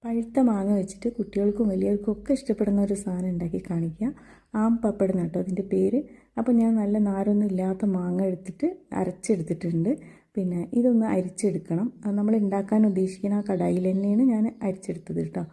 പഴുത്ത മാങ്ങ വെച്ചിട്ട് കുട്ടികൾക്കും വലിയവർക്കും ഒക്കെ ഇഷ്ടപ്പെടുന്ന ഒരു സാധനം ഉണ്ടാക്കി കാണിക്കുക. ആം പപ്പടം കേട്ടോ അതിൻ്റെ പേര്. അപ്പോൾ ഞാൻ നല്ല നാരൊന്നും ഇല്ലാത്ത മാങ്ങ എടുത്തിട്ട് അരച്ചെടുത്തിട്ടുണ്ട്. പിന്നെ ഇതൊന്ന് അരിച്ചെടുക്കണം. നമ്മൾ ഉണ്ടാക്കാൻ ഉദ്ദേശിക്കുന്ന ആ കടായിൽ തന്നെയാണ് ഞാൻ അരിച്ചെടുത്തത് കേട്ടോ.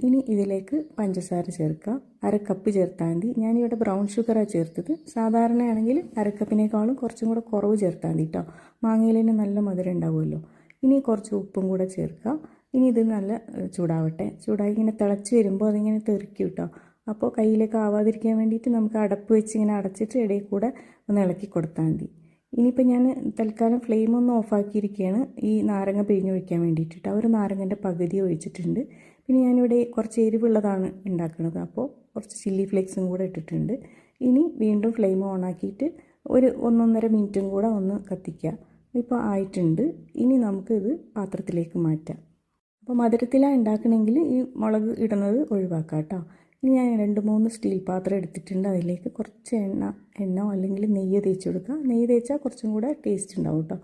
ഇനി ഇതിലേക്ക് പഞ്ചസാര ചേർക്കുക. അരക്കപ്പ് ചേർത്താൽ മതി. ഞാനിവിടെ ബ്രൗൺ ഷുഗറാണ് ചേർത്തത്. സാധാരണയാണെങ്കിൽ അരക്കപ്പിനേക്കാളും കുറച്ചും കൂടെ കുറവ് ചേർത്താൽ മതി കേട്ടോ. മാങ്ങയിൽ തന്നെ നല്ല മധുരം ഉണ്ടാവുമല്ലോ. ഇനി കുറച്ച് ഉപ്പും കൂടെ ചേർക്കുക. ഇനി ഇത് നല്ല ചൂടാവട്ടെ. ചൂടായി ഇങ്ങനെ തിളച്ച് വരുമ്പോൾ അതിങ്ങനെ തെറിക്കും കേട്ടോ. അപ്പോൾ കയ്യിലേക്ക് ആവാതിരിക്കാൻ വേണ്ടിയിട്ട് നമുക്ക് അടപ്പ് വെച്ച് ഇങ്ങനെ അടച്ചിട്ട് ഇടയിൽ കൂടെ ഒന്ന് ഇളക്കി കൊടുത്താൽ മതി. ഇനിയിപ്പോൾ ഞാൻ തൽക്കാലം ഫ്ലെയിം ഒന്ന് ഓഫാക്കിയിരിക്കുകയാണ് ഈ നാരങ്ങ പിഴിഞ്ഞ് ഒഴിക്കാൻ വേണ്ടിയിട്ട്. ഒരു നാരങ്ങൻ്റെ പകുതി ഒഴിച്ചിട്ടുണ്ട്. പിന്നെ ഞാനിവിടെ കുറച്ച് എരിവുള്ളതാണ് ഉണ്ടാക്കുന്നത്, അപ്പോൾ കുറച്ച് ചില്ലി ഫ്ലേക്സും കൂടെ ഇട്ടിട്ടുണ്ട്. ഇനി വീണ്ടും ഫ്ലെയിം ഓണാക്കിയിട്ട് ഒരു 1-1.5 മിനിറ്റും കൂടെ ഒന്ന് കത്തിക്കുക. ഇപ്പോൾ ആയിട്ടുണ്ട്. ഇനി നമുക്കിത് പാത്രത്തിലേക്ക് മാറ്റാം. അപ്പോൾ മധുരത്തിലാണ് ഉണ്ടാക്കണമെങ്കിൽ ഈ മുളക് ഇടുന്നത് ഒഴിവാക്കാം കേട്ടോ. ഇനി ഞാൻ 2-3 സ്റ്റീൽ പാത്രം എടുത്തിട്ടുണ്ട്. അതിലേക്ക് കുറച്ച് എണ്ണ അല്ലെങ്കിൽ നെയ്യ് തേച്ച് കൊടുക്കുക. നെയ്യ് തേച്ചാൽ കുറച്ചും കൂടെ ടേസ്റ്റ് ഉണ്ടാവും കേട്ടോ.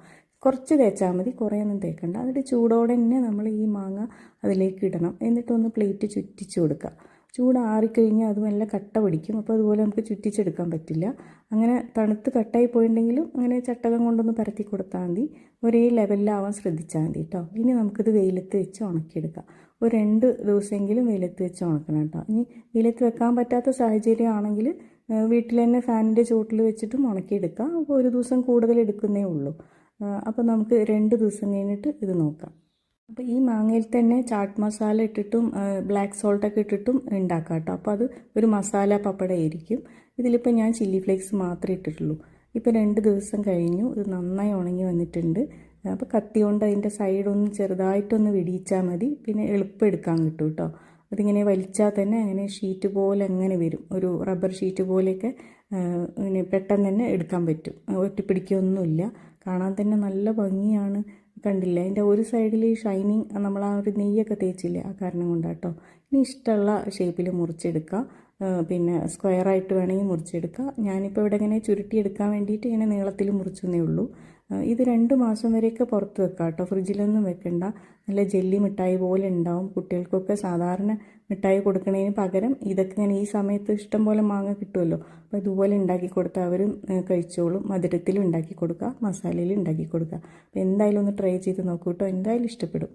കുറച്ച് തേച്ചാൽ മതി, കുറേയൊന്നും തേക്കണ്ട. എന്നിട്ട് ചൂടോടെ തന്നെ നമ്മൾ ഈ മാങ്ങ അതിലേക്ക് ഇടണം. എന്നിട്ടൊന്ന് പ്ലേറ്റ് ചുറ്റിച്ച് കൊടുക്കുക. ചൂട് ആറിക്കഴിഞ്ഞാൽ അത് നല്ല കട്ട പിടിക്കും. അപ്പോൾ അതുപോലെ നമുക്ക് ചുറ്റിച്ചെടുക്കാൻ പറ്റില്ല. അങ്ങനെ തണുത്ത് കട്ടായി പോയിട്ടുണ്ടെങ്കിലും അങ്ങനെ ചട്ടകം കൊണ്ടൊന്ന് പരത്തി കൊടുത്താൽ മതി. ഒരേ ലെവലിലാവാൻ ശ്രദ്ധിച്ചാൽ മതി കേട്ടോ. ഇനി നമുക്കിത് വെയിലത്ത് വെച്ച് ഉണക്കിയെടുക്കാം. ഒരു 2 ദിവസമെങ്കിലും വെയിലത്ത് വെച്ച് ഉണക്കണം കേട്ടോ. ഇനി വെയിലത്ത് വെക്കാൻ പറ്റാത്ത സാഹചര്യം ആണെങ്കിൽ വീട്ടിൽ തന്നെ ഫാനിൻ്റെ ചുവട്ടിൽ വെച്ചിട്ടും ഉണക്കിയെടുക്കാം. അപ്പോൾ ഒരു ദിവസം കൂടുതൽ എടുക്കുന്നേ ഉള്ളൂ. അപ്പോൾ നമുക്ക് 2 ദിവസം കഴിഞ്ഞിട്ട് ഇത് നോക്കാം. അപ്പോൾ ഈ മാങ്ങയിൽ തന്നെ ചാട്ട് മസാല ഇട്ടിട്ടും ബ്ലാക്ക് സോൾട്ടൊക്കെ ഇട്ടിട്ടും ഉണ്ടാക്കാം കേട്ടോ. അപ്പോൾ അത് ഒരു മസാല പപ്പടമായിരിക്കും. ഇതിലിപ്പോൾ ഞാൻ ചില്ലി ഫ്ലേക്സ് മാത്രമേ ഇട്ടിട്ടുള്ളൂ. ഇപ്പോൾ 2 ദിവസം കഴിഞ്ഞു. ഇത് നന്നായി ഉണങ്ങി വന്നിട്ടുണ്ട്. അപ്പോൾ കത്തി കൊണ്ട് അതിൻ്റെ സൈഡൊന്ന് ചെറുതായിട്ടൊന്ന് വെടിയിച്ചാൽ മതി. പിന്നെ എളുപ്പം എടുക്കാൻ കിട്ടും കേട്ടോ. അതിങ്ങനെ വലിച്ചാൽ തന്നെ അങ്ങനെ ഷീറ്റ് പോലെ അങ്ങനെ വരും. ഒരു റബ്ബർ ഷീറ്റ് പോലെയൊക്കെ ഇങ്ങനെ പെട്ടെന്ന് തന്നെ എടുക്കാൻ പറ്റും. ഒട്ടിപ്പിടിക്കുകയൊന്നുമില്ല. കാണാൻ തന്നെ നല്ല ഭംഗിയാണ്. കണ്ടില്ലേ, അതിൻ്റെ ഒരു സൈഡിൽ ഈ ഷൈനിങ് നമ്മൾ ആ ഒരു നെയ്യൊക്കെ തേച്ചില്ലേ, ആ കാരണം കൊണ്ടാട്ടോ. ഇനി ഇഷ്ടമുള്ള ഷേപ്പിൽ മുറിച്ചെടുക്കുക. പിന്നെ സ്ക്വയറായിട്ട് വേണമെങ്കിൽ മുറിച്ചെടുക്കുക. ഞാനിപ്പോൾ ഇവിടെ ഇങ്ങനെ ചുരുട്ടിയെടുക്കാൻ വേണ്ടിയിട്ട് ഇങ്ങനെ നീളത്തിൽ മുറിച്ചെന്നേ ഉള്ളൂ. ഇത് 2 മാസം വരെയൊക്കെ പുറത്ത് വെക്കാം കേട്ടോ. ഫ്രിഡ്ജിലൊന്നും വെക്കണ്ട. നല്ല ജെല്ലി മിഠായി പോലെ ഉണ്ടാവും. കുട്ടികൾക്കൊക്കെ സാധാരണ മിഠായി കൊടുക്കുന്നതിന് പകരം ഇതൊക്കെ ഇങ്ങനെ ഈ സമയത്ത് ഇഷ്ടം പോലെ മാങ്ങ കിട്ടുമല്ലോ. അപ്പോൾ ഇതുപോലെ ഉണ്ടാക്കി കൊടുത്താൽ അവരും കഴിച്ചോളും. മധുരത്തിലും ഉണ്ടാക്കി കൊടുക്കുക, മസാലയിലും ഉണ്ടാക്കി കൊടുക്കുക. അപ്പോൾ എന്തായാലും ഒന്ന് ട്രൈ ചെയ്ത് നോക്കൂ കേട്ടോ. എന്തായാലും ഇഷ്ടപ്പെടും.